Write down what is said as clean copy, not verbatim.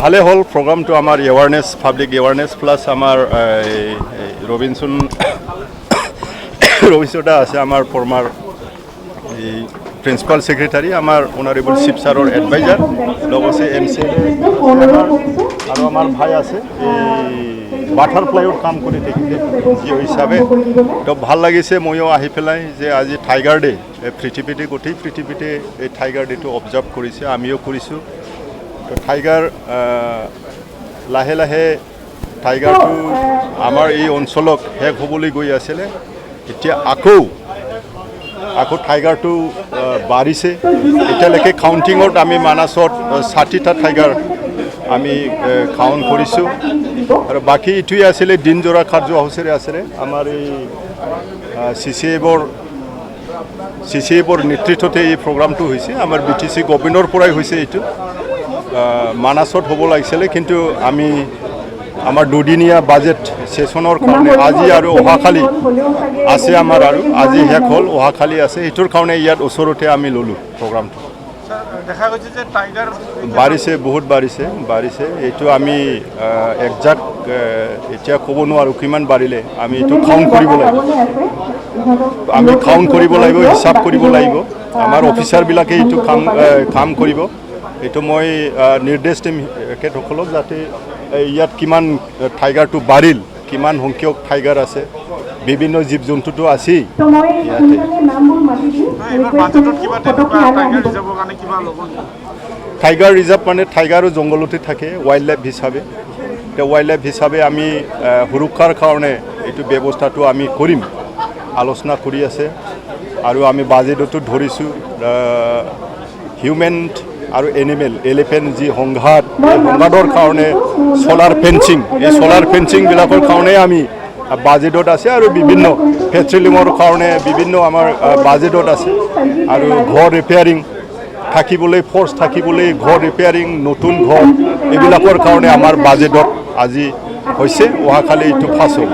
ভালে হল প্রোগ্রামটো আমার awareness public awareness plus আমার রবিনসনটা আছে আমার ফর্মার প্রিন্সিপাল সেক্রেটারি আমার অনারেবল শিব স্যারের এডভাইজার লগতে এমসিএল আর আমার ভাই আছে বাটারফ্লাইর কাম করে থাকিলে জিও হিসাবে তো ভাল লাগিছে ময়ও আহি পেলাই যে আজি টাইগার ডে পৃথিবীতে গোটেই পৃথিবীতে এই টাইগার ডেটো অবজার্ভ কৰিছে আমিও কৰিছোঁ তো টাইগার লাহে লাহে টাইগারটো আমার এই অঞ্চলক শেষ হ'বলৈ গৈ আছিলে এতিয়া আকৌ টাইগারটো বাঢ়িছে এতিয়ালৈকে কাউন্টিঙত আমি মানাসত 60টা টাইগার আমি কাউন্ট কৰিছোঁ আৰু বাকি ইটোই আছিলে দিনজোৰা কাৰ্যসূচীৰে আছিলে আমাৰ এই CCAবৰ নেতৃত্বতে এই প্ৰগ্ৰামটো হৈছে আমাৰ BTC গভৰ্ণৰ পৰাই হৈছে এইটো মানাসত হ'ব লাগিছিলে কিন্তু আমি আমার দুদিনীয়া বাজেট সেশনের কারণে আজি আর অহাকালি আছে আমার আর আজি শেষ হল অহাকালি আছে এইটোর কারণে ইয়াত ওচৰতে আমি ললো প্ৰোগ্ৰামটো দেখা গৈছে যে টাইগাৰ বহুত বাড়িছে এইটো আমি একজাক্ট এতিয়া ক'ব নোৱাৰো কিমান বাড়িলে আমি এইটো কাউন্ট কৰিব লাগিব হিসাব কৰিব লাগিব আমাৰ অফিচাৰবিলাকে এইটো কাম কৰিব এইটো মই নিৰ্দেশ দিম তেখেতসকলক যাতে ইয়াত কিমান টাইগাৰটো বাড়িল কিমান সংখ্যক টাইগাৰ আছে বিভিন্ন জীৱ জন্তুটো আছে টাইগাৰ ৰিজাৰ্ভ মানে টাইগাৰও জঙ্গলতে থাকে ওয়াইল্ড লাইফ হিসাবে আমি সুৰক্ষাৰ কাৰণে এইটো ব্যৱস্থাটো আমি কৰিম আলোচনা কৰি আছে আৰু আমি বাজেটতো ধৰিছোঁ হিউমেন আৰু এনিমেল এলিফেণ্ট যি সংঘাতৰ কাৰণে সোলাৰ ফেন্সিংবিলাকৰ কাৰণে আমি বাজেটত আছে আৰু বিভিন্ন পেট্ৰলিয়ামৰ কাৰণে বিভিন্ন আমাৰ বাজেটত আছে আৰু ঘৰ ৰিপেয়াৰিং থাকিবলৈ ফ'ৰ্চ থাকিবলৈ ঘৰ ৰিপেয়াৰিং নতুন ঘৰ এইবিলাকৰ কাৰণে আমাৰ বাজেটত আজি হৈছে অহাকালি এইটো ফাৰ্ষ্ট হ'ল